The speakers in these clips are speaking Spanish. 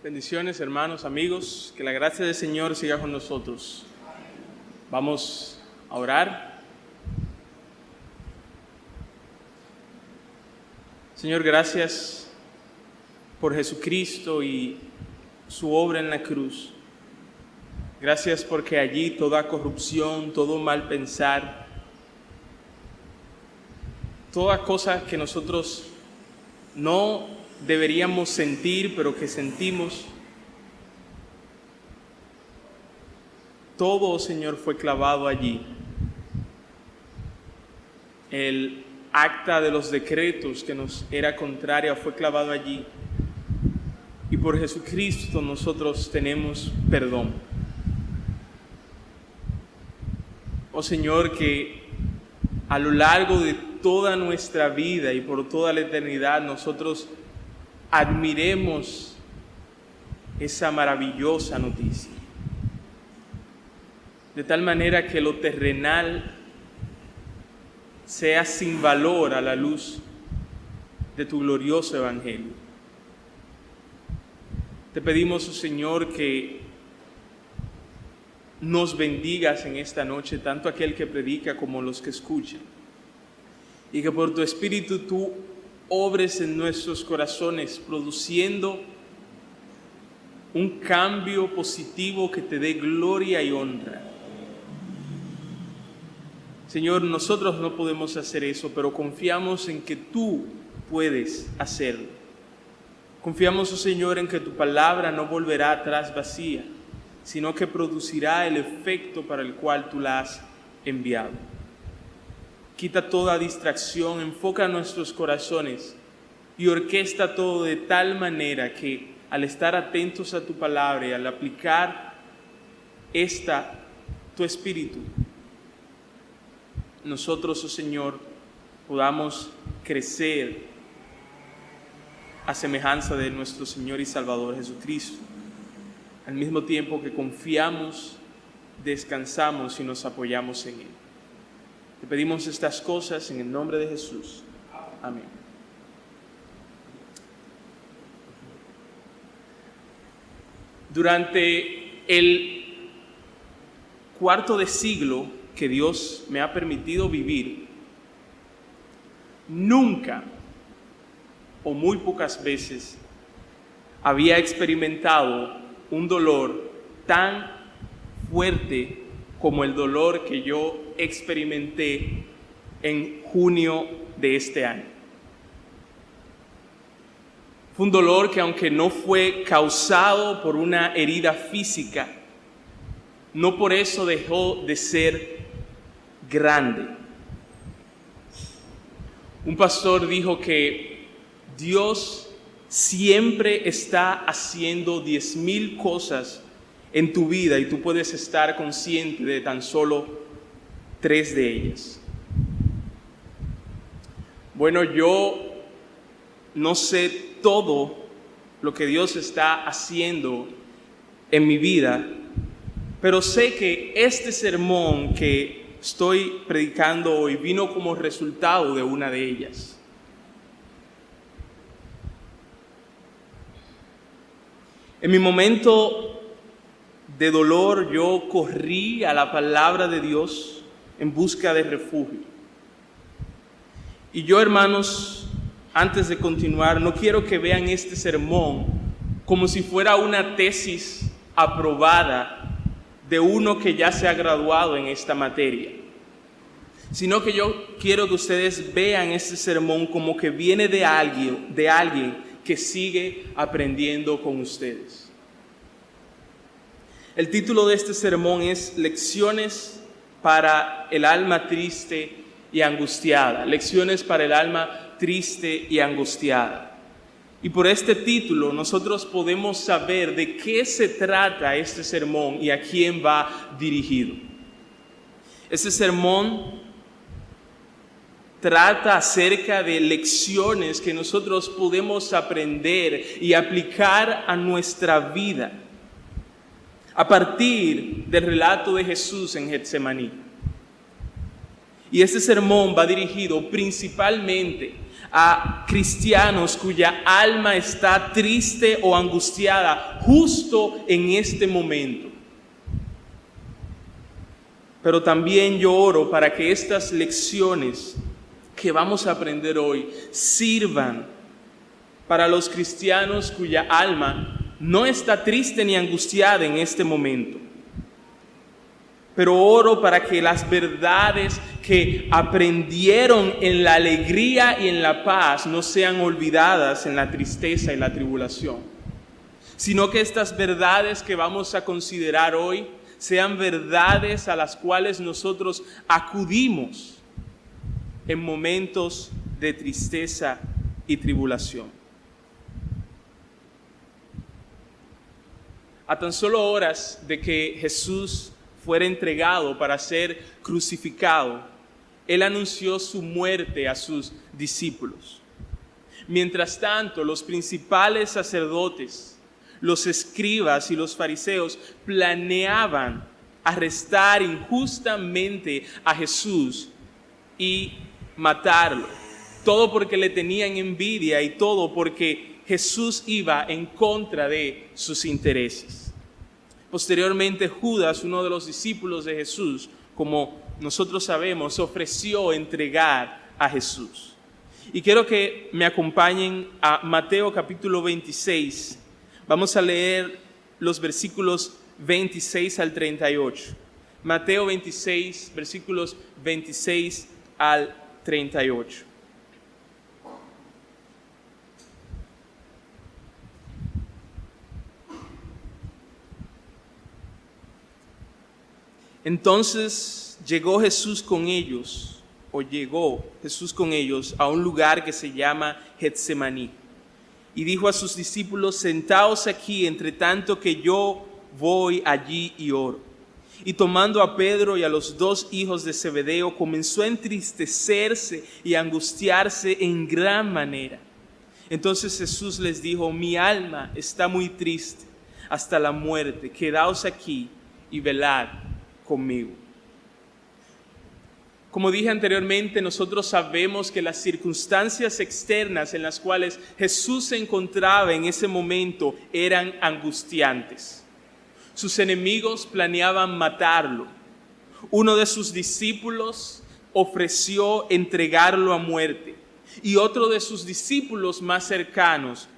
Bendiciones, hermanos, amigos, que la gracia del Señor siga con nosotros. Vamos a orar. Señor, gracias por Jesucristo y su obra en la cruz. Gracias porque allí toda corrupción, todo mal pensar, toda cosa que nosotros no deberíamos sentir, pero que sentimos, todo, Señor, fue clavado allí. El acta de los decretos que nos era contraria fue clavado allí. Y por Jesucristo nosotros tenemos perdón. Oh Señor, que a lo largo de toda nuestra vida y por toda la eternidad nosotros admiremos esa maravillosa noticia. De tal manera que lo terrenal sea sin valor a la luz de tu glorioso evangelio. Te pedimos, oh Señor, que nos bendigas en esta noche, tanto aquel que predica como los que escuchan, y que por tu Espíritu tú obres en nuestros corazones, produciendo un cambio positivo que te dé gloria y honra. Señor, nosotros no podemos hacer eso, pero confiamos en que tú puedes hacerlo. Confiamos, oh Señor, en que tu palabra no volverá atrás vacía, sino que producirá el efecto para el cual tú la has enviado. Quita toda distracción, enfoca nuestros corazones y orquesta todo de tal manera que al estar atentos a tu palabra y al aplicar tu Espíritu, nosotros, oh Señor, podamos crecer a semejanza de nuestro Señor y Salvador Jesucristo, al mismo tiempo que confiamos, descansamos y nos apoyamos en Él. Te pedimos estas cosas en el nombre de Jesús. Amén. Durante el cuarto de siglo que Dios me ha permitido vivir, nunca o muy pocas veces había experimentado un dolor tan fuerte como el dolor que yo experimenté en junio de este año. Fue un dolor que, aunque no fue causado por una herida física, no por eso dejó de ser grande. Un pastor dijo que Dios siempre está haciendo 10,000 cosas en tu vida y tú puedes estar consciente de tan solo 3 de ellas. Bueno, yo no sé todo lo que Dios está haciendo en mi vida, pero sé que este sermón que estoy predicando hoy vino como resultado de una de ellas. En mi momento de dolor, yo corrí a la palabra de Dios en busca de refugio. Y yo, hermanos, antes de continuar, no quiero que vean este sermón como si fuera una tesis aprobada de uno que ya se ha graduado en esta materia, sino que yo quiero que ustedes vean este sermón como que viene de alguien que sigue aprendiendo con ustedes. El título de este sermón es Lecciones para el alma triste y angustiada. Lecciones para el alma triste y angustiada. Y por este título nosotros podemos saber de qué se trata este sermón y a quién va dirigido. Este sermón trata acerca de lecciones que nosotros podemos aprender y aplicar a nuestra vida a partir del relato de Jesús en Getsemaní. Y este sermón va dirigido principalmente a cristianos cuya alma está triste o angustiada justo en este momento. Pero también yo oro para que estas lecciones que vamos a aprender hoy sirvan para los cristianos cuya alma no está triste ni angustiada en este momento. Pero oro para que las verdades que aprendieron en la alegría y en la paz no sean olvidadas en la tristeza y la tribulación, sino que estas verdades que vamos a considerar hoy sean verdades a las cuales nosotros acudimos en momentos de tristeza y tribulación. A tan solo horas de que Jesús fuera entregado para ser crucificado, Él anunció su muerte a sus discípulos. Mientras tanto, los principales sacerdotes, los escribas y los fariseos planeaban arrestar injustamente a Jesús y matarlo. Todo porque le tenían envidia y todo porque Jesús iba en contra de sus intereses. Posteriormente, Judas, uno de los discípulos de Jesús, como nosotros sabemos, ofreció entregar a Jesús. Y quiero que me acompañen a Mateo capítulo 26. Vamos a leer los versículos 26 al 38. Mateo 26, versículos 26 al 38. Entonces llegó Jesús con ellos a un lugar que se llama Getsemaní. Y dijo a sus discípulos: sentaos aquí, entre tanto que yo voy allí y oro. Y tomando a Pedro y a los 2 hijos de Zebedeo, comenzó a entristecerse y a angustiarse en gran manera. Entonces Jesús les dijo: mi alma está muy triste hasta la muerte, quedaos aquí y velad conmigo. Como dije anteriormente, nosotros sabemos que las circunstancias externas en las cuales Jesús se encontraba en ese momento eran angustiantes. Sus enemigos planeaban matarlo. Uno de sus discípulos ofreció entregarlo a muerte, y otro de sus discípulos más cercanos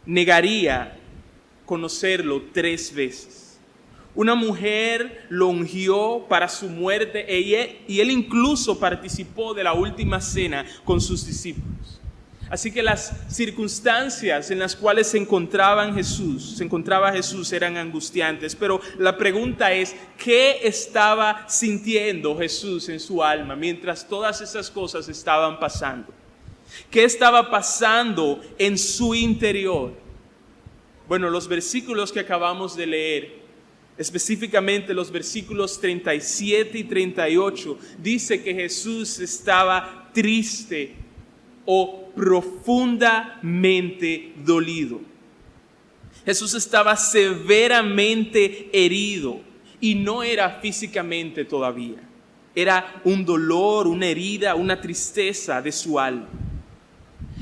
negaría conocerlo 3 veces. Una mujer lo ungió para su muerte y él incluso participó de la última cena con sus discípulos. Así que las circunstancias en las cuales se encontraba Jesús eran angustiantes. Pero la pregunta es, ¿qué estaba sintiendo Jesús en su alma mientras todas esas cosas estaban pasando? ¿Qué estaba pasando en su interior? Bueno, los versículos que acabamos de leer, específicamente los versículos 37 y 38, dice que Jesús estaba triste o profundamente dolido. Jesús estaba severamente herido y no era físicamente todavía. Era un dolor, una herida, una tristeza de su alma.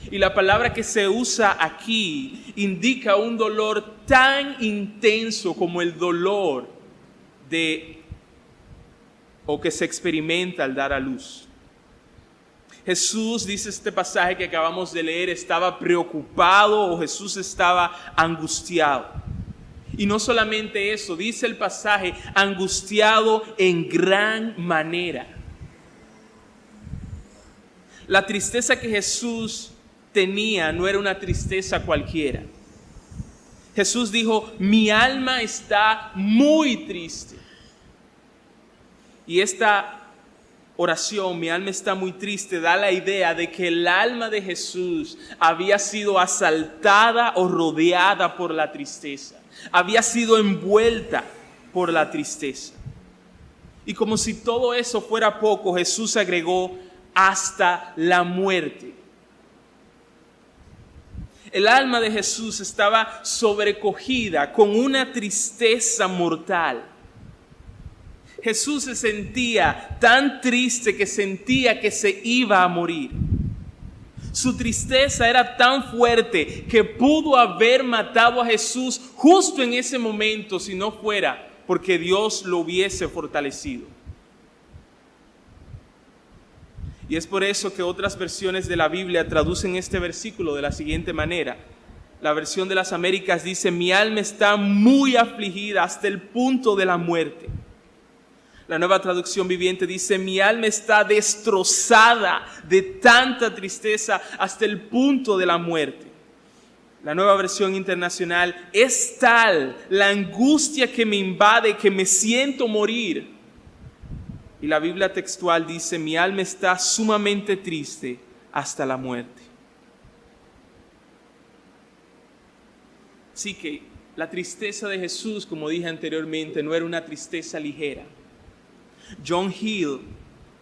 Y la palabra que se usa aquí indica un dolor tan intenso como el dolor que se experimenta al dar a luz. Jesús, dice este pasaje que acabamos de leer, estaba preocupado o Jesús estaba angustiado. Y no solamente eso, dice el pasaje, angustiado en gran manera. La tristeza que Jesús tenía no era una tristeza cualquiera. Jesús dijo: mi alma está muy triste. Y esta oración, mi alma está muy triste, da la idea de que el alma de Jesús había sido asaltada o rodeada por la tristeza. Había sido envuelta por la tristeza. Y como si todo eso fuera poco, Jesús agregó: hasta la muerte. El alma de Jesús estaba sobrecogida con una tristeza mortal. Jesús se sentía tan triste que sentía que se iba a morir. Su tristeza era tan fuerte que pudo haber matado a Jesús justo en ese momento si no fuera porque Dios lo hubiese fortalecido. Y es por eso que otras versiones de la Biblia traducen este versículo de la siguiente manera. La versión de las Américas dice: mi alma está muy afligida hasta el punto de la muerte. La Nueva Traducción Viviente dice: mi alma está destrozada de tanta tristeza hasta el punto de la muerte. La Nueva Versión Internacional: es tal la angustia que me invade que me siento morir. Y la Biblia textual dice: mi alma está sumamente triste hasta la muerte. Así que la tristeza de Jesús, como dije anteriormente, no era una tristeza ligera. John Hill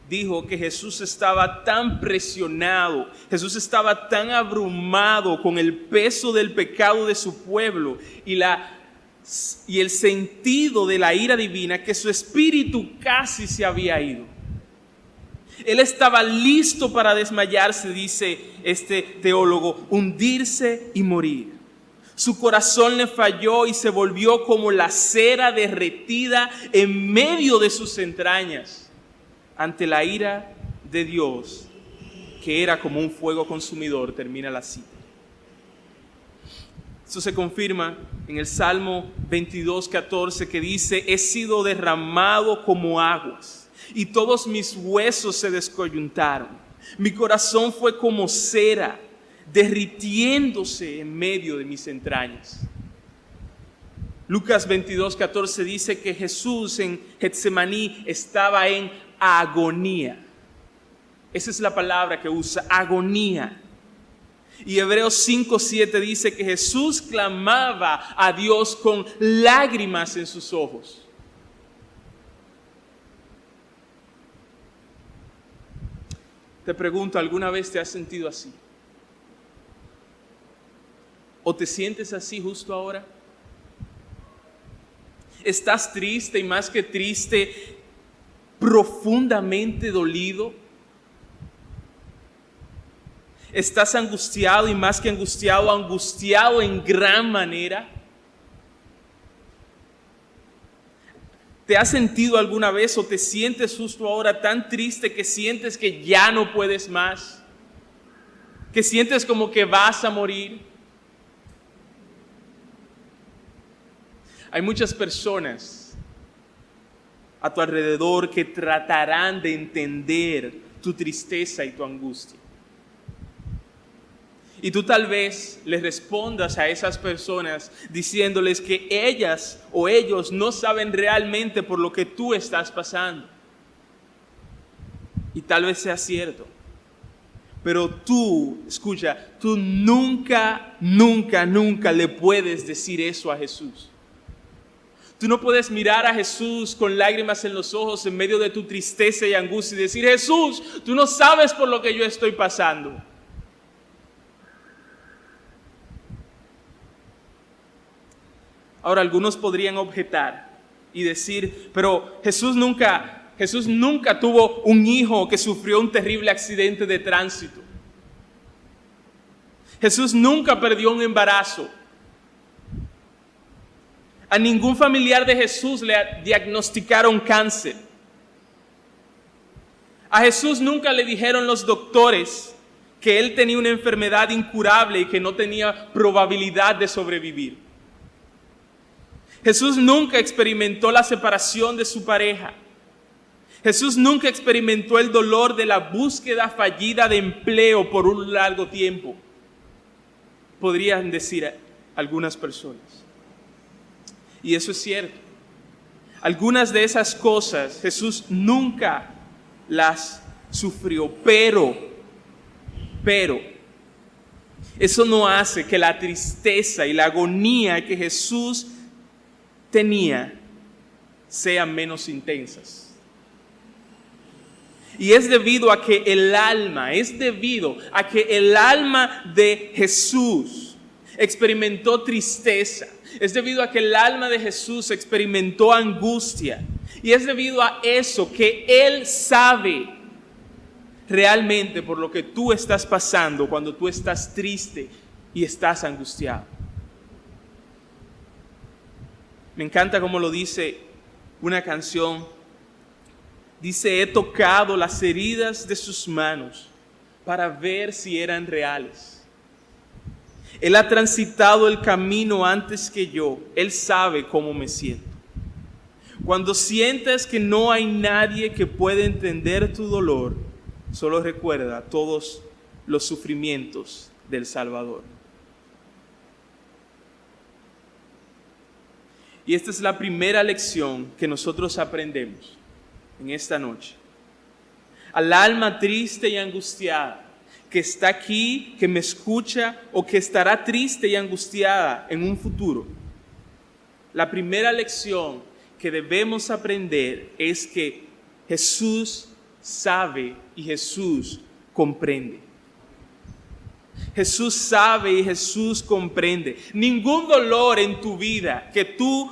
dijo que Jesús estaba tan presionado, Jesús estaba tan abrumado con el peso del pecado de su pueblo y el sentido de la ira divina, que su espíritu casi se había ido. Él estaba listo para desmayarse, dice este teólogo, hundirse y morir. Su corazón le falló y se volvió como la cera derretida en medio de sus entrañas ante la ira de Dios, que era como un fuego consumidor. Termina la cita. Esto se confirma en el Salmo 22:14, que dice: he sido derramado como aguas y todos mis huesos se descoyuntaron. Mi corazón fue como cera, derritiéndose en medio de mis entrañas. Lucas 22:14 dice que Jesús en Getsemaní estaba en agonía. Esa es la palabra que usa, agonía. Y Hebreos 5:7 dice que Jesús clamaba a Dios con lágrimas en sus ojos. Te pregunto, ¿alguna vez te has sentido así? ¿O te sientes así justo ahora? ¿Estás triste y más que triste, profundamente dolido? ¿Estás angustiado y más que angustiado, angustiado en gran manera? ¿Te has sentido alguna vez o te sientes justo ahora tan triste que sientes que ya no puedes más? ¿Que sientes como que vas a morir? Hay muchas personas a tu alrededor que tratarán de entender tu tristeza y tu angustia. Y tú tal vez les respondas a esas personas diciéndoles que ellas o ellos no saben realmente por lo que tú estás pasando. Y tal vez sea cierto. Pero tú, escucha, tú nunca le puedes decir eso a Jesús. Tú no puedes mirar a Jesús con lágrimas en los ojos en medio de tu tristeza y angustia y decir: Jesús, tú no sabes por lo que yo estoy pasando. Ahora, algunos podrían objetar y decir: pero Jesús nunca tuvo un hijo que sufrió un terrible accidente de tránsito. Jesús nunca perdió un embarazo. A ningún familiar de Jesús le diagnosticaron cáncer. A Jesús nunca le dijeron los doctores que él tenía una enfermedad incurable y que no tenía probabilidad de sobrevivir. Jesús nunca experimentó la separación de su pareja. Jesús nunca experimentó el dolor de la búsqueda fallida de empleo por un largo tiempo, podrían decir algunas personas. Y eso es cierto. Algunas de esas cosas Jesús nunca las sufrió, pero eso no hace que la tristeza y la agonía que Jesús tenía sean menos intensas. Y es debido a que el alma de Jesús experimentó tristeza. Es debido a que el alma de Jesús experimentó angustia. Y es debido a eso que Él sabe realmente por lo que tú estás pasando cuando tú estás triste y estás angustiado. Me encanta cómo lo dice una canción. Dice, he tocado las heridas de sus manos para ver si eran reales. Él ha transitado el camino antes que yo. Él sabe cómo me siento. Cuando sientas que no hay nadie que pueda entender tu dolor, solo recuerda todos los sufrimientos del Salvador. Y esta es la primera lección que nosotros aprendemos en esta noche. Al alma triste y angustiada, que está aquí, que me escucha o que estará triste y angustiada en un futuro, la primera lección que debemos aprender es que Jesús sabe y Jesús comprende. Jesús sabe y Jesús comprende. Ningún dolor en tu vida que tú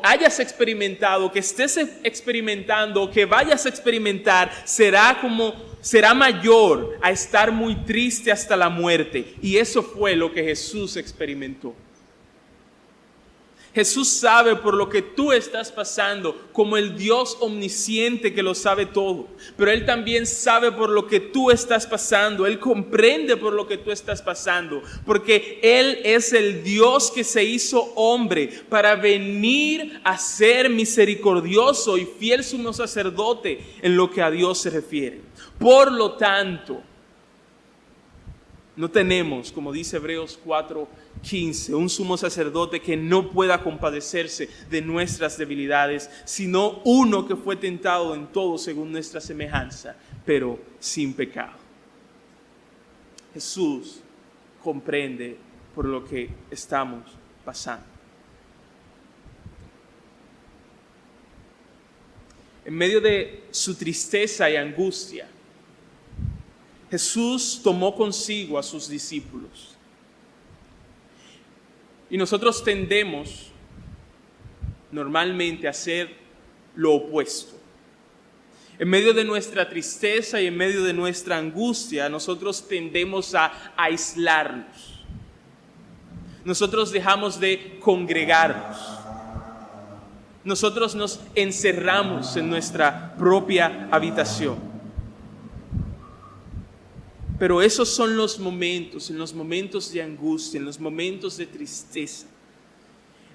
hayas experimentado, que estés experimentando, que vayas a experimentar, será mayor a estar muy triste hasta la muerte. Y eso fue lo que Jesús experimentó. Jesús sabe por lo que tú estás pasando como el Dios omnisciente que lo sabe todo. Pero Él también sabe por lo que tú estás pasando. Él comprende por lo que tú estás pasando. Porque Él es el Dios que se hizo hombre para venir a ser misericordioso y fiel sumo sacerdote en lo que a Dios se refiere. Por lo tanto, no tenemos, como dice Hebreos 4:15, un sumo sacerdote que no pueda compadecerse de nuestras debilidades, sino uno que fue tentado en todo según nuestra semejanza, pero sin pecado. Jesús comprende por lo que estamos pasando. En medio de su tristeza y angustia, Jesús tomó consigo a sus discípulos. Y nosotros tendemos normalmente a hacer lo opuesto. En medio de nuestra tristeza y en medio de nuestra angustia, nosotros tendemos a aislarnos. Nosotros dejamos de congregarnos. Nosotros nos encerramos en nuestra propia habitación. Pero esos son los momentos, en los momentos de angustia, en los momentos de tristeza,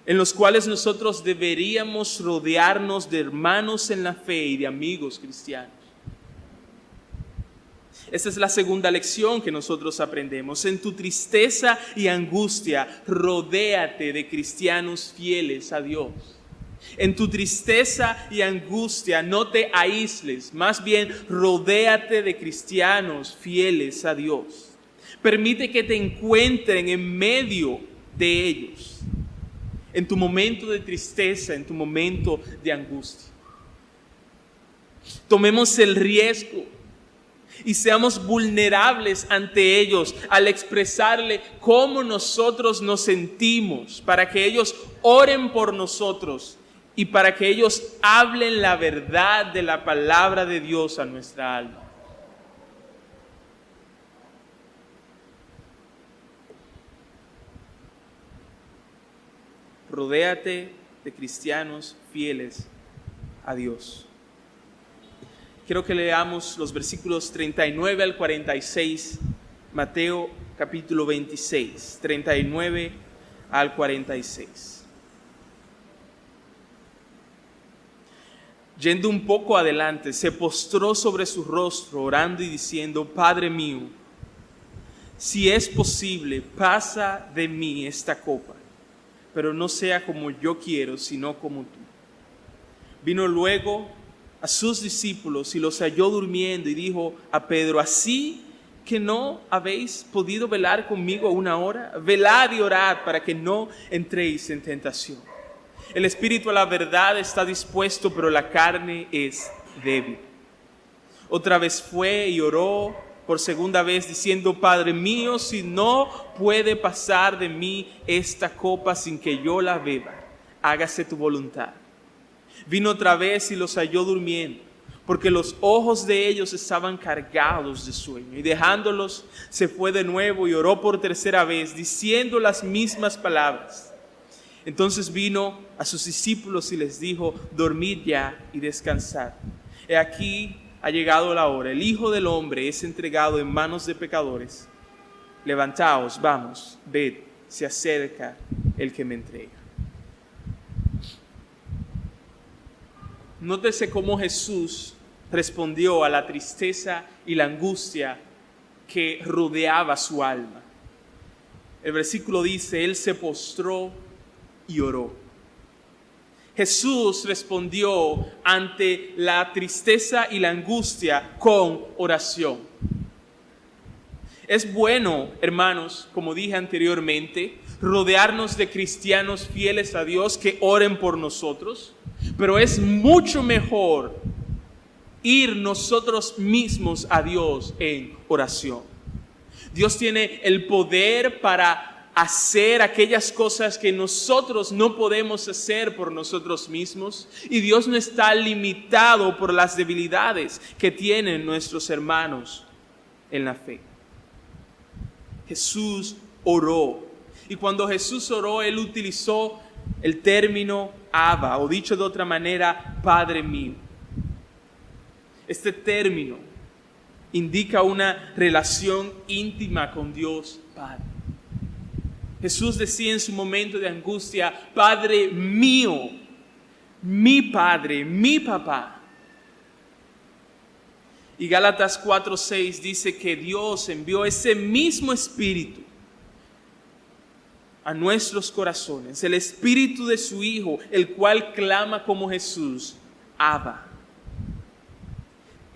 en los cuales nosotros deberíamos rodearnos de hermanos en la fe y de amigos cristianos. Esta es la segunda lección que nosotros aprendemos. En tu tristeza y angustia, rodéate de cristianos fieles a Dios. En tu tristeza y angustia no te aísles, más bien rodéate de cristianos fieles a Dios. Permite que te encuentren en medio de ellos, en tu momento de tristeza, en tu momento de angustia. Tomemos el riesgo y seamos vulnerables ante ellos al expresarle cómo nosotros nos sentimos, para que ellos oren por nosotros y para que ellos hablen la verdad de la palabra de Dios a nuestra alma. Rodéate de cristianos fieles a Dios. Quiero que leamos los versículos 39 al 46, Mateo capítulo 26, 39 al 46. Yendo un poco adelante, se postró sobre su rostro, orando y diciendo: Padre mío, si es posible, pasa de mí esta copa, pero no sea como yo quiero, sino como tú. Vino luego a sus discípulos y los halló durmiendo y dijo a Pedro: ¿así que no habéis podido velar conmigo una hora? Velad y orad para que no entréis en tentación. El espíritu a la verdad está dispuesto, pero la carne es débil. Otra vez fue y oró por segunda vez diciendo: Padre mío, si no puede pasar de mí esta copa sin que yo la beba, hágase tu voluntad. Vino otra vez y los halló durmiendo, porque los ojos de ellos estaban cargados de sueño. Y dejándolos, se fue de nuevo y oró por tercera vez, diciendo las mismas palabras. Entonces vino a sus discípulos y les dijo: dormid ya y descansad. He aquí ha llegado la hora, el Hijo del Hombre es entregado en manos de pecadores. Levantaos, vamos, ved, se acerca el que me entrega. Nótese cómo Jesús respondió a la tristeza y la angustia que rodeaba su alma. El versículo dice: Él se postró y oró. Jesús respondió ante la tristeza y la angustia con oración. Es bueno, hermanos, como dije anteriormente, rodearnos de cristianos fieles a Dios que oren por nosotros, pero es mucho mejor ir nosotros mismos a Dios en oración. Dios tiene el poder para hacer aquellas cosas que nosotros no podemos hacer por nosotros mismos, y Dios no está limitado por las debilidades que tienen nuestros hermanos en la fe. Jesús oró, y cuando Jesús oró, Él utilizó el término Abba, o dicho de otra manera, Padre mío. Este término indica una relación íntima con Dios Padre. Jesús decía en su momento de angustia: Padre mío, mi Padre, mi papá. Y Gálatas 4:6 dice que Dios envió ese mismo Espíritu a nuestros corazones, el Espíritu de su Hijo, el cual clama como Jesús: Abba.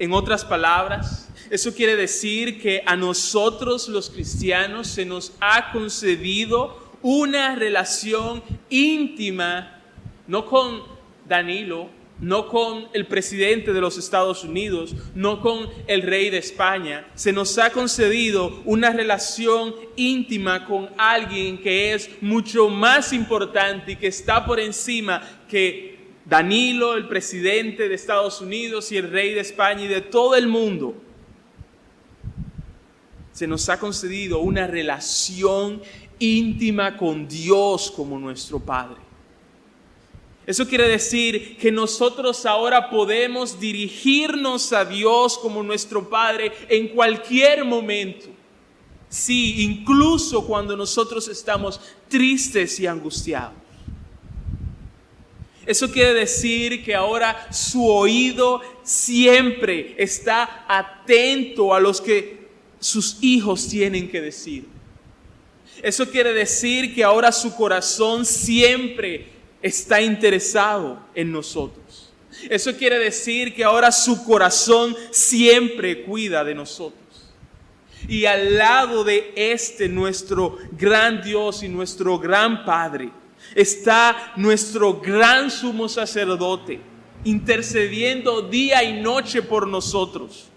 En otras palabras, eso quiere decir que a nosotros los cristianos se nos ha concedido una relación íntima, no con Danilo, no con el presidente de los Estados Unidos, no con el rey de España. Se nos ha concedido una relación íntima con alguien que es mucho más importante y que está por encima que Danilo, el presidente de Estados Unidos, y el rey de España y de todo el mundo. Se nos ha concedido una relación íntima con Dios como nuestro Padre. Eso quiere decir que nosotros ahora podemos dirigirnos a Dios como nuestro Padre en cualquier momento. Sí, incluso cuando nosotros estamos tristes y angustiados. Eso quiere decir que ahora su oído siempre está atento a los que sus hijos tienen que decir. Eso quiere decir que ahora su corazón siempre está interesado en nosotros. Eso quiere decir que ahora su corazón siempre cuida de nosotros. Y al lado de nuestro gran Dios y nuestro gran Padre, está nuestro gran sumo sacerdote, intercediendo día y noche por nosotros,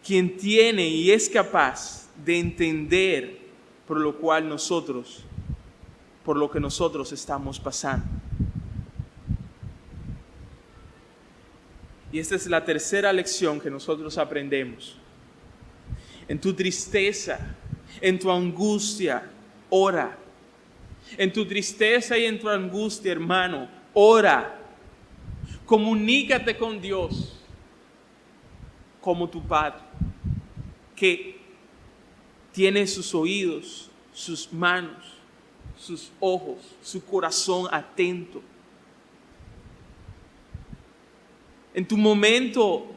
quien tiene y es capaz de entender por lo que nosotros estamos pasando. Y esta es la tercera lección que nosotros aprendemos. En tu tristeza, en tu angustia, ora. En tu tristeza y en tu angustia, hermano, ora. Comunícate con Dios como tu Padre, que tiene sus oídos, sus manos, sus ojos, su corazón atento. En tu momento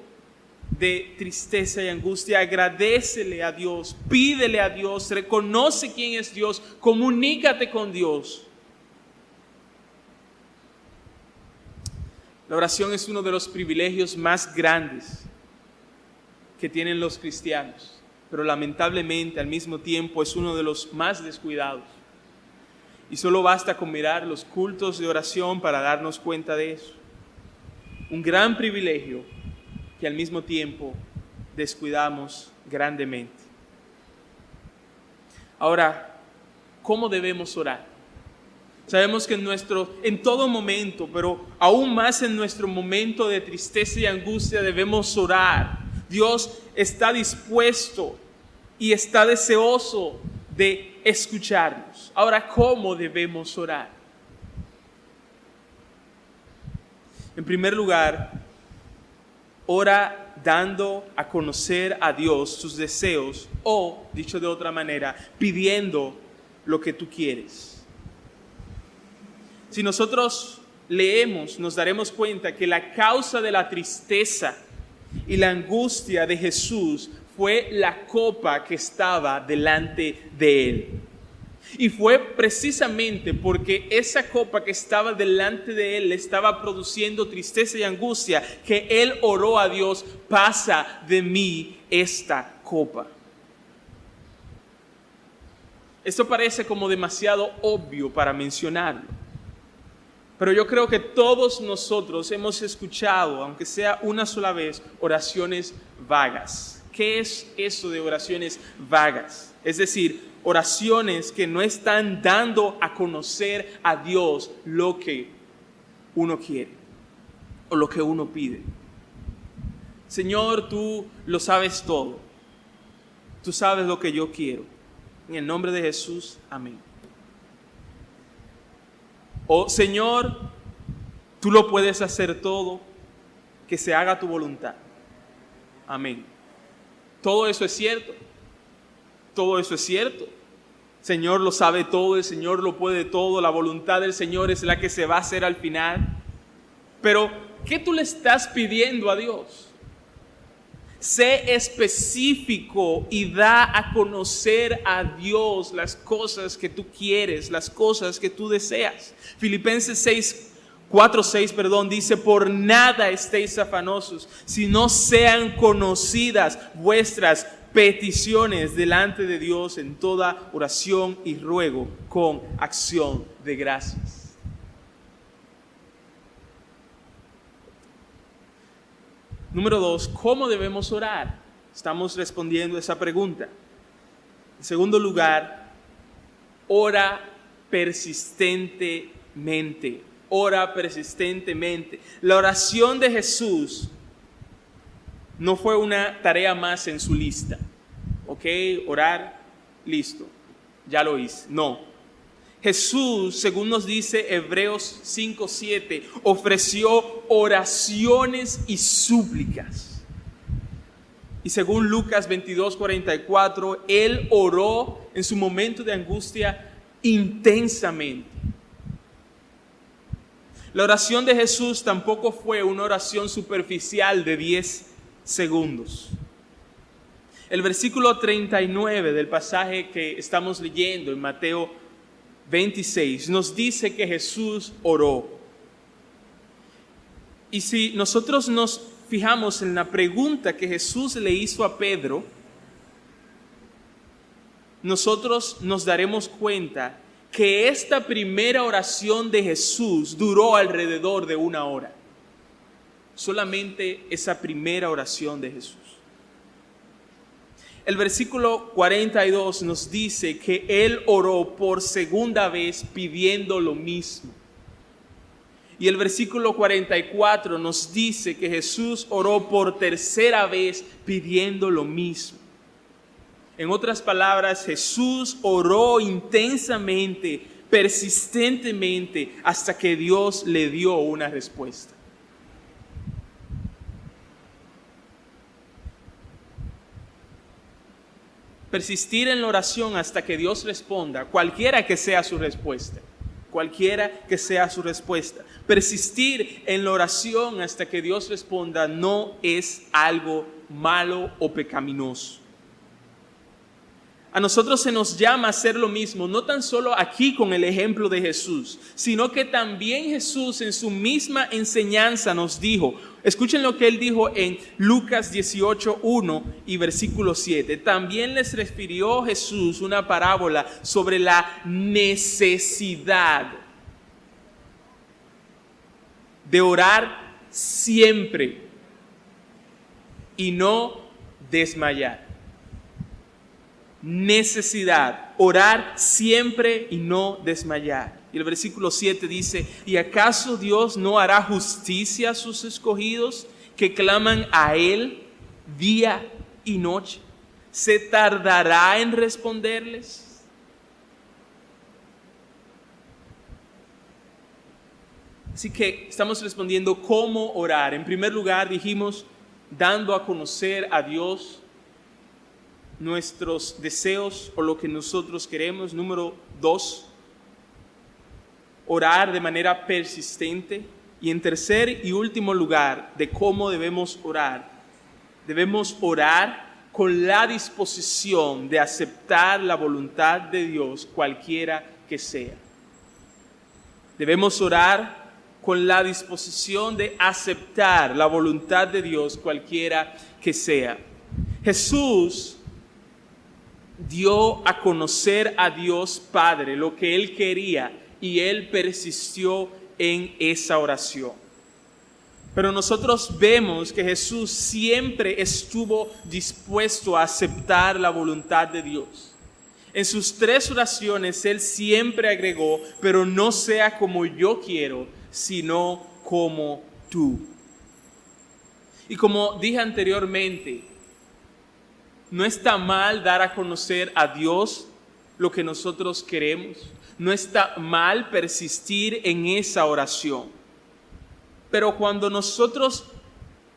de tristeza y angustia, agradécele a Dios, pídele a Dios, reconoce quién es Dios, comunícate con Dios. La oración es uno de los privilegios más grandes que tienen los cristianos, pero lamentablemente al mismo tiempo es uno de los más descuidados. Y solo basta con mirar los cultos de oración para darnos cuenta de eso. Un gran privilegio que al mismo tiempo descuidamos grandemente. Ahora, ¿cómo debemos orar? Sabemos que en todo momento, pero aún más en nuestro momento de tristeza y angustia, debemos orar. Dios está dispuesto y está deseoso de escucharnos. Ahora, ¿cómo debemos orar? En primer lugar, ora dando a conocer a Dios sus deseos o, dicho de otra manera, pidiendo lo que tú quieres. Si nosotros leemos, nos daremos cuenta que la causa de la tristeza y la angustia de Jesús fue la copa que estaba delante de él. Y fue precisamente porque esa copa que estaba delante de él estaba produciendo tristeza y angustia que él oró a Dios: pasa de mí esta copa. Esto parece como demasiado obvio para mencionarlo, pero yo creo que todos nosotros hemos escuchado, aunque sea una sola vez, oraciones vagas. ¿Qué es eso de oraciones vagas? Es decir, oraciones que no están dando a conocer a Dios lo que uno quiere o lo que uno pide. Señor, tú lo sabes todo. Tú sabes lo que yo quiero. En el nombre de Jesús, amén. O Señor, tú lo puedes hacer todo, que se haga tu voluntad. Amén. Todo eso es cierto. Todo eso es cierto. Señor lo sabe todo, el Señor lo puede todo, la voluntad del Señor es la que se va a hacer al final. Pero, ¿qué tú le estás pidiendo a Dios? Sé específico y da a conocer a Dios las cosas que tú quieres, las cosas que tú deseas. Filipenses 4:6 dice: por nada estéis afanosos, sino sean conocidas vuestras peticiones delante de Dios en toda oración y ruego con acción de gracias. Número 2, ¿cómo debemos orar? Estamos respondiendo a esa pregunta. En segundo lugar, ora persistentemente. Ora persistentemente. La oración de Jesús no fue una tarea más en su lista. Ok, orar, listo, ya lo hice. No. Jesús, según nos dice Hebreos 5:7, ofreció oraciones y súplicas. Y según Lucas 22:44, Él oró en su momento de angustia intensamente. La oración de Jesús tampoco fue una oración superficial de 10 segundos. El versículo 39 del pasaje que estamos leyendo en Mateo 26 nos dice que Jesús oró. Y si nosotros nos fijamos en la pregunta que Jesús le hizo a Pedro, nosotros nos daremos cuenta que esta primera oración de Jesús duró alrededor de 1 hora. Solamente esa primera oración de Jesús. El versículo 42 nos dice que Él oró por segunda vez pidiendo lo mismo. Y el versículo 44 nos dice que Jesús oró por tercera vez pidiendo lo mismo. En otras palabras, Jesús oró intensamente, persistentemente, hasta que Dios le dio una respuesta. Persistir en la oración hasta que Dios responda, cualquiera que sea su respuesta. Cualquiera que sea su respuesta. Persistir en la oración hasta que Dios responda no es algo malo o pecaminoso. A nosotros se nos llama a hacer lo mismo, no tan solo aquí con el ejemplo de Jesús, sino que también Jesús en su misma enseñanza nos dijo, escuchen lo que Él dijo en Lucas 18:1 y versículo 7. También les refirió Jesús una parábola sobre la necesidad de orar siempre y no desmayar. Necesidad, orar siempre y no desmayar. Y el versículo 7 dice, ¿y acaso Dios no hará justicia a sus escogidos que claman a Él día y noche? ¿Se tardará en responderles? Así que estamos respondiendo cómo orar. En primer lugar dijimos, dando a conocer a Dios nuestros deseos o lo que nosotros queremos. Número 2, orar de manera persistente. Y en tercer y último lugar, de cómo debemos orar con la disposición de aceptar la voluntad de Dios, cualquiera que sea. Debemos orar con la disposición de aceptar la voluntad de Dios, cualquiera que sea. Jesús dio a conocer a Dios Padre lo que Él quería y Él persistió en esa oración. Pero nosotros vemos que Jesús siempre estuvo dispuesto a aceptar la voluntad de Dios. En sus 3 oraciones Él siempre agregó, pero no sea como yo quiero, sino como tú. Y como dije anteriormente, no está mal dar a conocer a Dios lo que nosotros queremos. No está mal persistir en esa oración. Pero cuando nosotros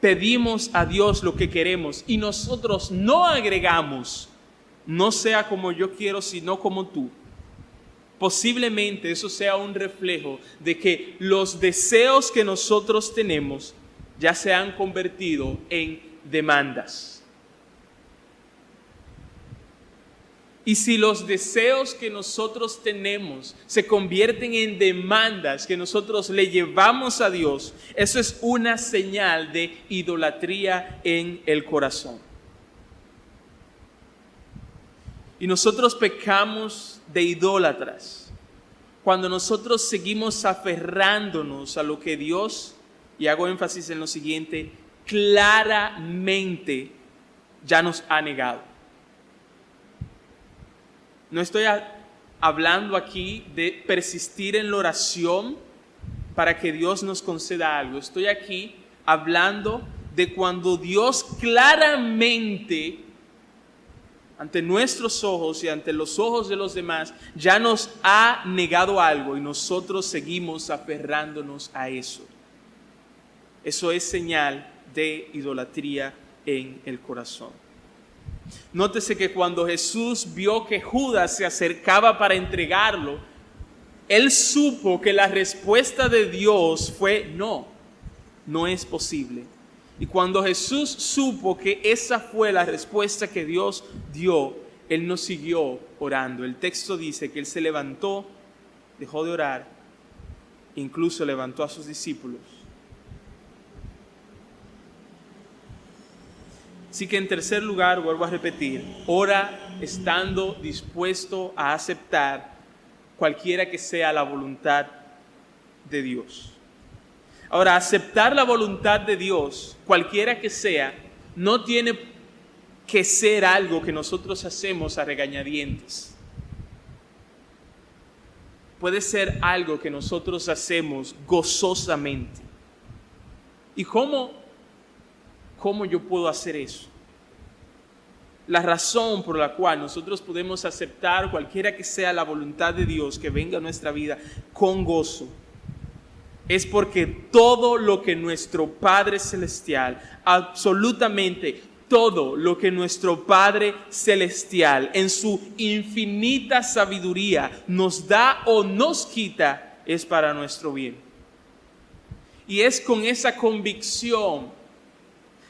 pedimos a Dios lo que queremos y nosotros no agregamos, no sea como yo quiero, sino como tú, posiblemente eso sea un reflejo de que los deseos que nosotros tenemos ya se han convertido en demandas. Y si los deseos que nosotros tenemos se convierten en demandas que nosotros le llevamos a Dios, eso es una señal de idolatría en el corazón. Y nosotros pecamos de idólatras cuando nosotros seguimos aferrándonos a lo que Dios, y hago énfasis en lo siguiente, claramente ya nos ha negado. No estoy hablando aquí de persistir en la oración para que Dios nos conceda algo. Estoy aquí hablando de cuando Dios claramente, ante nuestros ojos y ante los ojos de los demás, ya nos ha negado algo y nosotros seguimos aferrándonos a eso. Eso es señal de idolatría en el corazón. Nótese que cuando Jesús vio que Judas se acercaba para entregarlo, Él supo que la respuesta de Dios fue no, no es posible. Y cuando Jesús supo que esa fue la respuesta que Dios dio, Él no siguió orando. El texto dice que Él se levantó, dejó de orar, incluso levantó a sus discípulos. Así que en tercer lugar, vuelvo a repetir, ora estando dispuesto a aceptar cualquiera que sea la voluntad de Dios. Ahora, aceptar la voluntad de Dios, cualquiera que sea, no tiene que ser algo que nosotros hacemos a regañadientes. Puede ser algo que nosotros hacemos gozosamente. ¿Y cómo yo puedo hacer eso? La razón por la cual nosotros podemos aceptar cualquiera que sea la voluntad de Dios que venga a nuestra vida con gozo es porque todo lo que nuestro Padre Celestial, absolutamente todo lo que nuestro Padre Celestial en su infinita sabiduría nos da o nos quita es para nuestro bien. Y es con esa convicción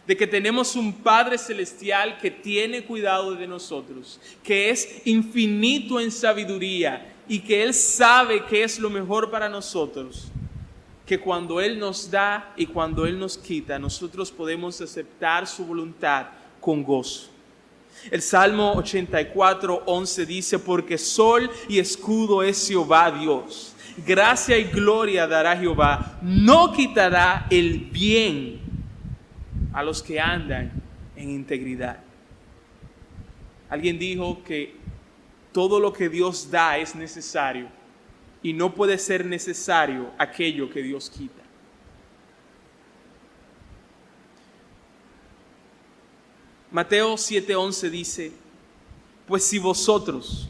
de que tenemos un Padre Celestial que tiene cuidado de nosotros, que es infinito en sabiduría y que Él sabe qué es lo mejor para nosotros, que cuando Él nos da y cuando Él nos quita, nosotros podemos aceptar su voluntad con gozo. El Salmo 84:11 dice, porque sol y escudo es Jehová Dios, gracia y gloria dará Jehová, no quitará el bien a los que andan en integridad. Alguien dijo que todo lo que Dios da es necesario, y no puede ser necesario aquello que Dios quita. Mateo 7:11 dice: pues si vosotros,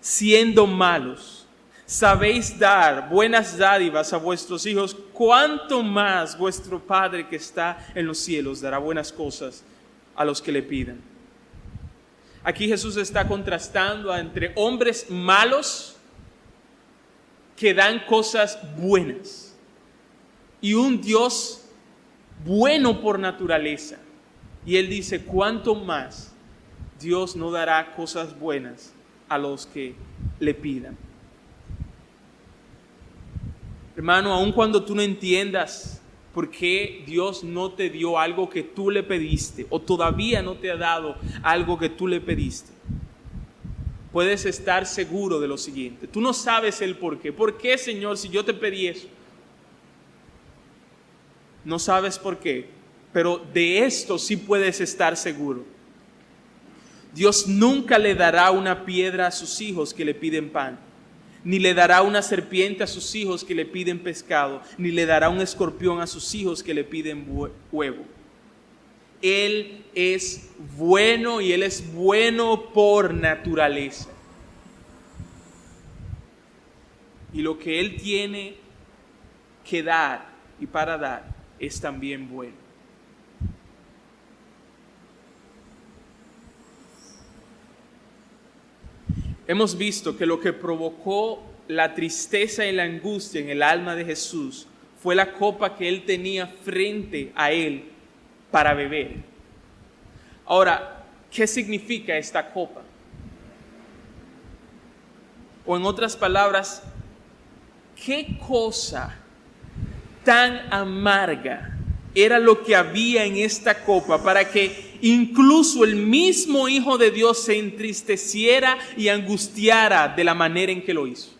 siendo malos, sabéis dar buenas dádivas a vuestros hijos, ¿cuánto más vuestro Padre que está en los cielos dará buenas cosas a los que le pidan? Aquí Jesús está contrastando entre hombres malos que dan cosas buenas y un Dios bueno por naturaleza. Y Él dice, ¿cuánto más Dios no dará cosas buenas a los que le pidan? Hermano, aun cuando tú no entiendas por qué Dios no te dio algo que tú le pediste, o todavía no te ha dado algo que tú le pediste, puedes estar seguro de lo siguiente. Tú no sabes el por qué. ¿Por qué, Señor, si yo te pedí eso? No sabes por qué, pero de esto sí puedes estar seguro. Dios nunca le dará una piedra a sus hijos que le piden pan, ni le dará una serpiente a sus hijos que le piden pescado, ni le dará un escorpión a sus hijos que le piden huevo. Él es bueno y Él es bueno por naturaleza. Y lo que Él tiene que dar y para dar es también bueno. Hemos visto que lo que provocó la tristeza y la angustia en el alma de Jesús fue la copa que Él tenía frente a Él para beber. Ahora, ¿qué significa esta copa? O en otras palabras, ¿qué cosa tan amarga era lo que había en esta copa para que incluso el mismo Hijo de Dios se entristeciera y angustiara de la manera en que lo hizo?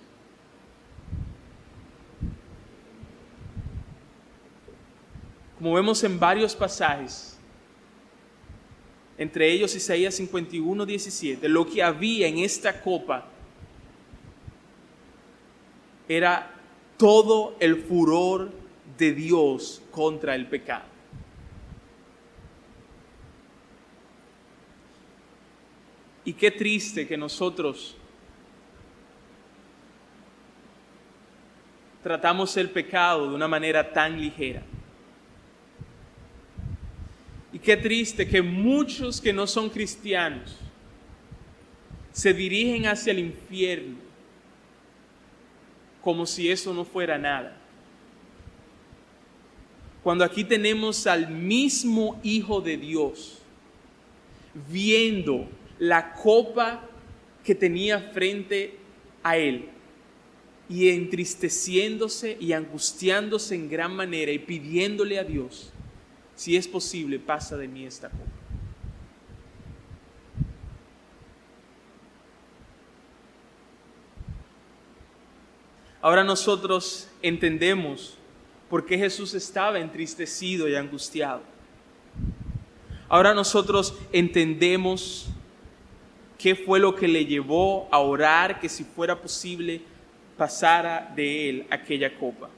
Como vemos en varios pasajes, entre ellos Isaías 51:17, lo que había en esta copa era todo el furor de Dios contra el pecado. Y qué triste que nosotros tratamos el pecado de una manera tan ligera. Y qué triste que muchos que no son cristianos se dirigen hacia el infierno como si eso no fuera nada. Cuando aquí tenemos al mismo Hijo de Dios viendo la copa que tenía frente a Él y entristeciéndose y angustiándose en gran manera y pidiéndole a Dios, si es posible, pasa de mí esta copa. Ahora nosotros entendemos por qué Jesús estaba entristecido y angustiado. Ahora nosotros entendemos qué fue lo que le llevó a orar que si fuera posible pasara de él aquella copa.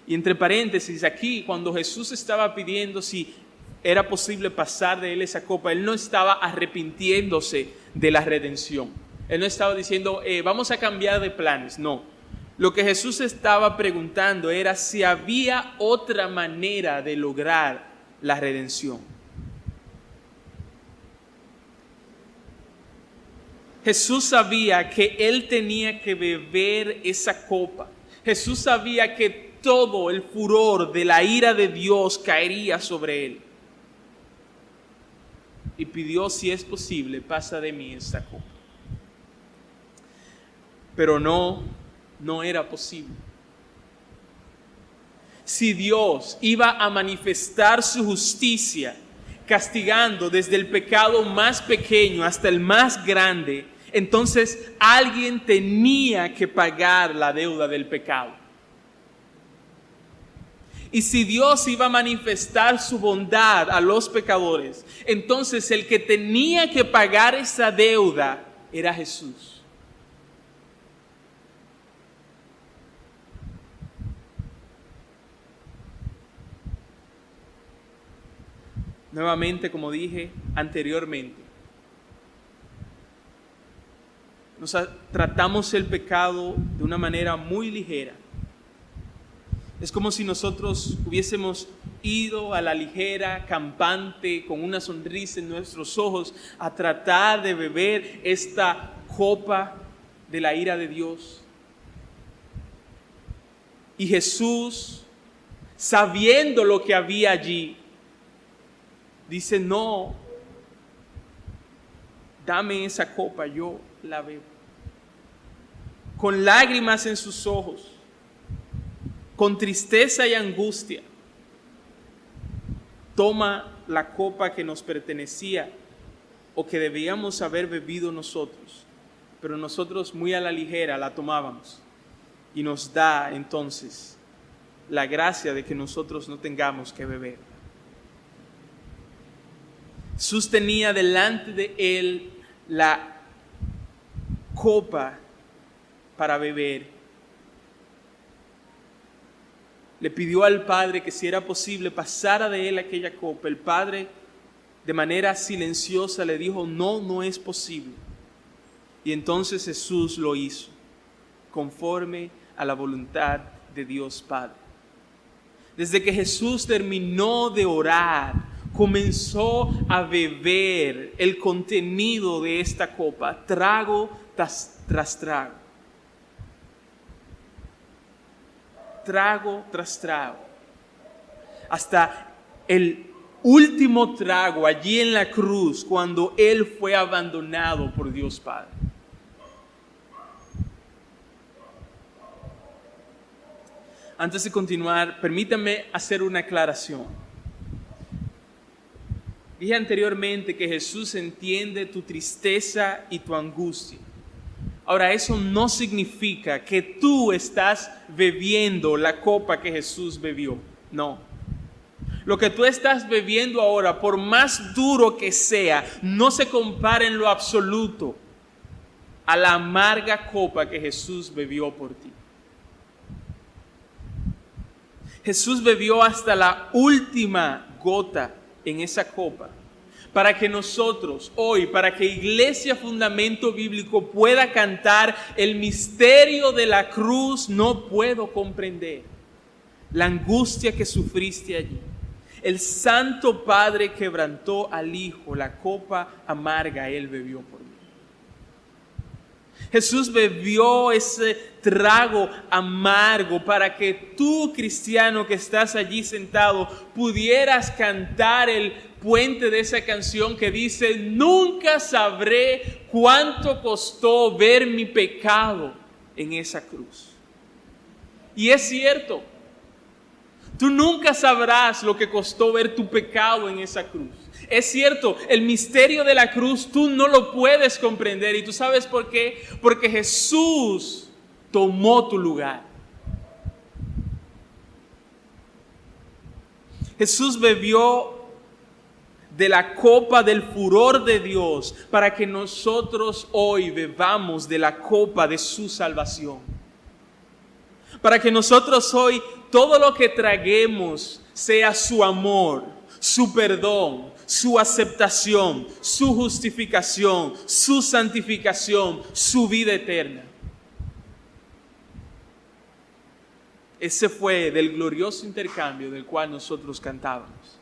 Y entre paréntesis, aquí cuando Jesús estaba pidiendo si era posible pasar de él esa copa, Él no estaba arrepintiéndose de la redención. Él no estaba diciendo, vamos a cambiar de planes. No. Lo que Jesús estaba preguntando era si había otra manera de lograr la redención. Jesús sabía que Él tenía que beber esa copa. Jesús sabía que todo el furor de la ira de Dios caería sobre Él. Y pidió, si es posible, pasa de mí esta copa. Pero no era posible. Si Dios iba a manifestar su justicia, castigando desde el pecado más pequeño hasta el más grande, entonces alguien tenía que pagar la deuda del pecado. Y si Dios iba a manifestar su bondad a los pecadores, entonces el que tenía que pagar esa deuda era Jesús. Nuevamente, como dije anteriormente, tratamos el pecado de una manera muy ligera. Es como si nosotros hubiésemos ido a la ligera, campante, con una sonrisa en nuestros ojos, a tratar de beber esta copa de la ira de Dios. Y Jesús, sabiendo lo que había allí, dice: no, dame esa copa, yo la bebo. Con lágrimas en sus ojos, con tristeza y angustia, toma la copa que nos pertenecía o que debíamos haber bebido nosotros, pero nosotros muy a la ligera la tomábamos, y nos da entonces la gracia de que nosotros no tengamos que beber. Jesús tenía delante de él la copa para beber. Le pidió al Padre que, si era posible, pasara de él aquella copa. El Padre, de manera silenciosa, le dijo: no, no es posible. Y entonces Jesús lo hizo, conforme a la voluntad de Dios Padre. Desde que Jesús terminó de orar, comenzó a beber el contenido de esta copa, trago tras trago. Trago tras trago, hasta el último trago allí en la cruz, cuando Él fue abandonado por Dios Padre. Antes de continuar, permítame hacer una aclaración. Dije anteriormente que Jesús entiende tu tristeza y tu angustia. Ahora, eso no significa que tú estás bebiendo la copa que Jesús bebió. No. Lo que tú estás bebiendo ahora, por más duro que sea, no se compara en lo absoluto a la amarga copa que Jesús bebió por ti. Jesús bebió hasta la última gota en esa copa, para que nosotros hoy, para que Iglesia Fundamento Bíblico pueda cantar el misterio de la cruz. No puedo comprender la angustia que sufriste allí. El Santo Padre quebrantó al Hijo, la copa amarga Él bebió por mí. Jesús bebió ese trago amargo para que tú, cristiano que estás allí sentado, pudieras cantar el puente de esa canción que dice: nunca sabré cuánto costó ver mi pecado en esa cruz. Y es cierto, tú nunca sabrás lo que costó ver tu pecado en esa cruz. Es cierto, el misterio de la cruz tú no lo puedes comprender. ¿Y tú sabes por qué? Porque Jesús tomó tu lugar. Jesús bebió de la copa del furor de Dios para que nosotros hoy bebamos de la copa de su salvación. Para que nosotros hoy todo lo que traguemos sea su amor, su perdón, su aceptación, su justificación, su santificación, su vida eterna. Ese fue del glorioso intercambio del cual nosotros cantábamos.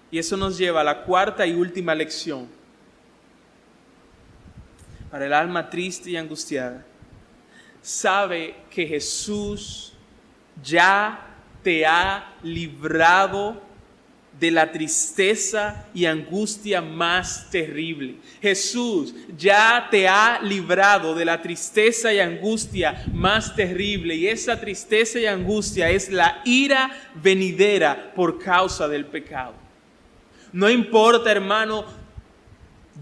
Y eso nos lleva a la cuarta y última lección. Para el alma triste y angustiada, sabe que Jesús ya te ha librado de la tristeza y angustia más terrible. Jesús ya te ha librado de la tristeza y angustia más terrible. Y esa tristeza y angustia es la ira venidera por causa del pecado. No importa, hermano,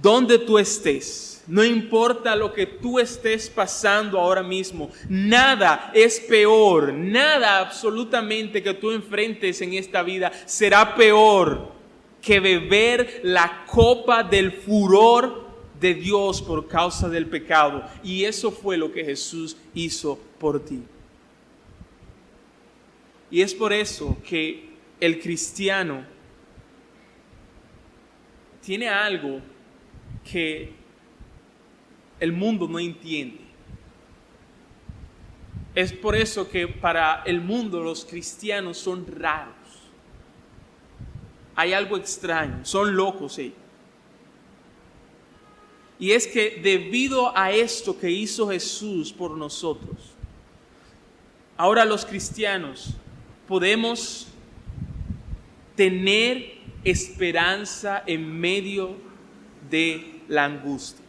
dónde tú estés. No importa lo que tú estés pasando ahora mismo, nada es peor, nada absolutamente que tú enfrentes en esta vida será peor que beber la copa del furor de Dios por causa del pecado. Y eso fue lo que Jesús hizo por ti. Y es por eso que el cristiano tiene algo que el mundo no entiende. Es por eso que para el mundo los cristianos son raros. Hay algo extraño, son locos ellos. Y es que debido a esto que hizo Jesús por nosotros, ahora los cristianos podemos tener esperanza en medio de la angustia.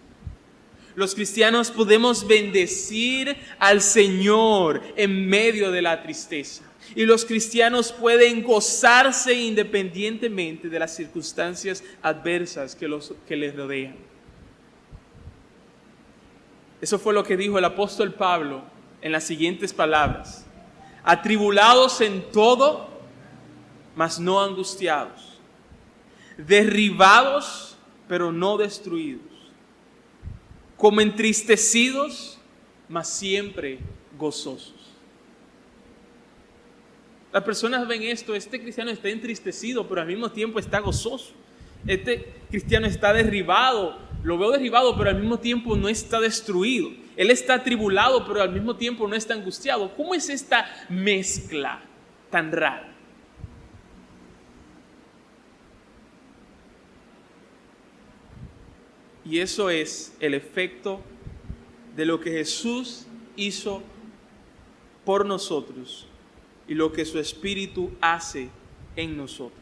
Los cristianos podemos bendecir al Señor en medio de la tristeza. Y los cristianos pueden gozarse independientemente de las circunstancias adversas que les rodean. Eso fue lo que dijo el apóstol Pablo en las siguientes palabras: atribulados en todo, mas no angustiados; derribados, pero no destruidos; como entristecidos, mas siempre gozosos. Las personas ven esto: este cristiano está entristecido, pero al mismo tiempo está gozoso. Este cristiano está derribado, lo veo derribado, pero al mismo tiempo no está destruido. Él está atribulado, pero al mismo tiempo no está angustiado. ¿Cómo es esta mezcla tan rara? Y eso es el efecto de lo que Jesús hizo por nosotros y lo que su Espíritu hace en nosotros.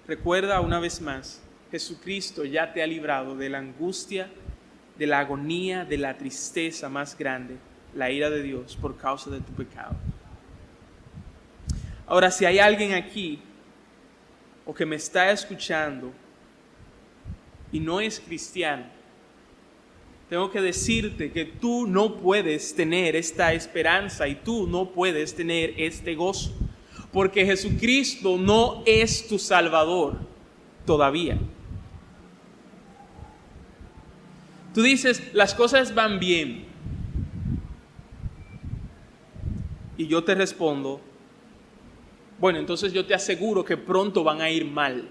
Recuerda una vez más, Jesucristo ya te ha librado de la angustia, de la agonía, de la tristeza más grande, la ira de Dios por causa de tu pecado. Ahora, si hay alguien aquí o que me está escuchando y no es cristiano, tengo que decirte que tú no puedes tener esta esperanza y tú no puedes tener este gozo, porque Jesucristo no es tu Salvador todavía. Tú dices, las cosas van bien. Y yo te respondo, bueno, entonces yo te aseguro que pronto van a ir mal.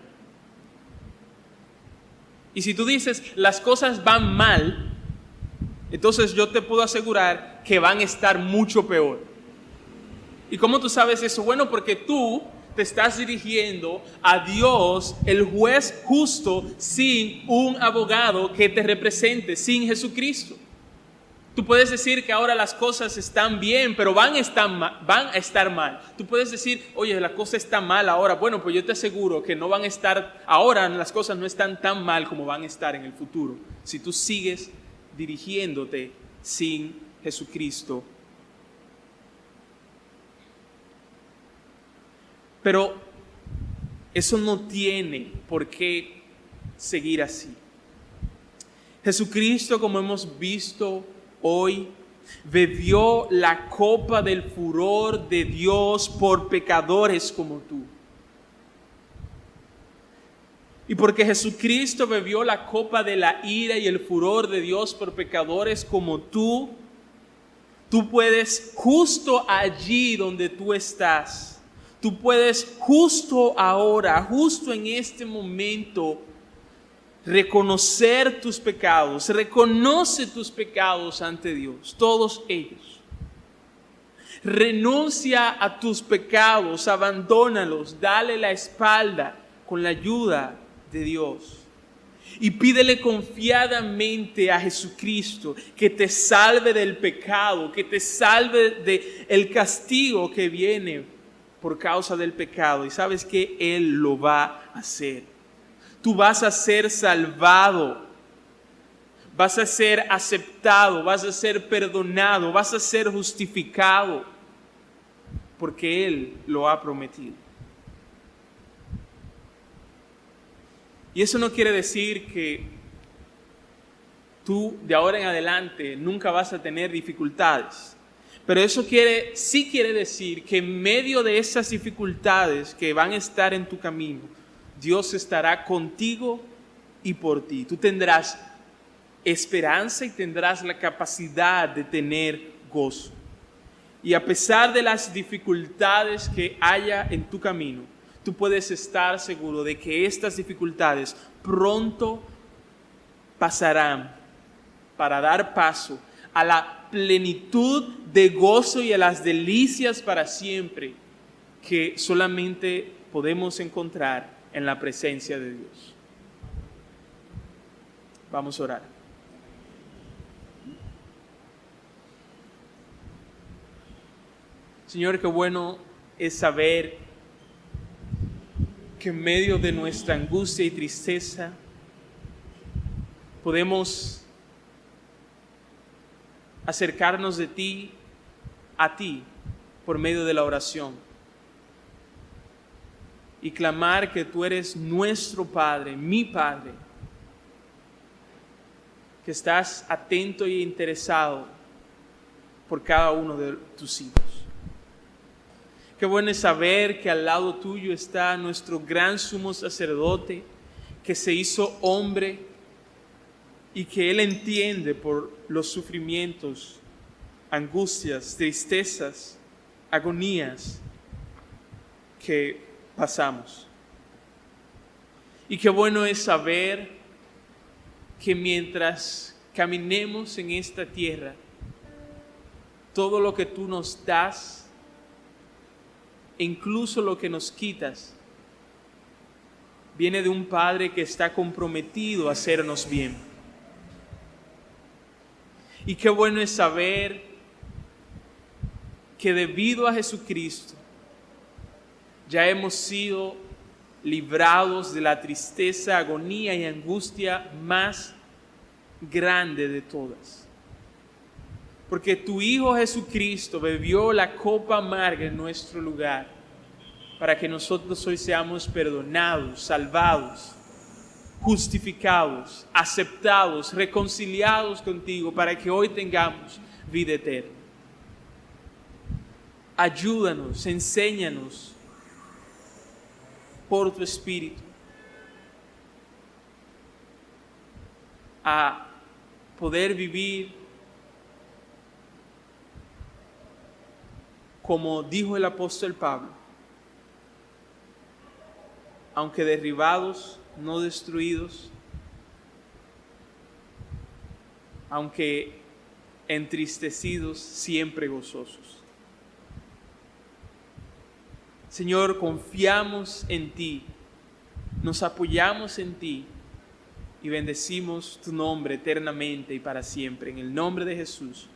Y si tú dices, las cosas van mal, entonces yo te puedo asegurar que van a estar mucho peor. ¿Y cómo tú sabes eso? Bueno, porque tú te estás dirigiendo a Dios, el juez justo, sin un abogado que te represente, sin Jesucristo. Tú puedes decir que ahora las cosas están bien, pero van a estar mal. Tú puedes decir, oye, la cosa está mal ahora. Bueno, pues yo te aseguro que no van a estar, ahora las cosas no están tan mal como van a estar en el futuro, si tú sigues dirigiéndote sin Jesucristo. Pero eso no tiene por qué seguir así. Jesucristo, como hemos visto hoy, bebió la copa del furor de Dios por pecadores como tú. Y porque Jesucristo bebió la copa de la ira y el furor de Dios por pecadores como tú puedes justo allí donde tú estás. Tú puedes justo ahora, justo en este momento, reconocer tus pecados. Reconoce tus pecados ante Dios, todos ellos. Renuncia a tus pecados, abandónalos, dale la espalda con la ayuda de Dios. Y pídele confiadamente a Jesucristo que te salve del pecado, que te salve del castigo que viene por causa del pecado. Y sabes que Él lo va a hacer. Tú vas a ser salvado, vas a ser aceptado, vas a ser perdonado, vas a ser justificado, porque Él lo ha prometido. Y eso no quiere decir que tú de ahora en adelante nunca vas a tener dificultades. Pero eso sí quiere decir que en medio de esas dificultades que van a estar en tu camino, Dios estará contigo y por ti. Tú tendrás esperanza y tendrás la capacidad de tener gozo. Y a pesar de las dificultades que haya en tu camino, tú puedes estar seguro de que estas dificultades pronto pasarán para dar paso a la plenitud de gozo y a las delicias para siempre que solamente podemos encontrar en la presencia de Dios. Vamos a orar. Señor, qué bueno es saber que en medio de nuestra angustia y tristeza podemos acercarnos de ti a ti por medio de la oración y clamar que tú eres nuestro Padre, mi Padre, que estás atento y interesado por cada uno de tus hijos. Qué bueno es saber que al lado tuyo está nuestro gran sumo sacerdote que se hizo hombre y que Él entiende por los sufrimientos, angustias, tristezas, agonías que pasamos. Y qué bueno es saber que mientras caminemos en esta tierra, todo lo que tú nos das, e incluso lo que nos quitas, viene de un Padre que está comprometido a hacernos bien. Y qué bueno es saber que debido a Jesucristo ya hemos sido librados de la tristeza, agonía y angustia más grande de todas. Porque tu Hijo Jesucristo bebió la copa amarga en nuestro lugar para que nosotros hoy seamos perdonados, salvados, justificados, aceptados, reconciliados contigo, para que hoy tengamos vida eterna. Ayúdanos, enséñanos por tu Espíritu a poder vivir como dijo el apóstol Pablo, aunque derribados, no destruidos, aunque entristecidos, siempre gozosos. Señor, confiamos en ti, nos apoyamos en ti y bendecimos tu nombre eternamente y para siempre. En el nombre de Jesús.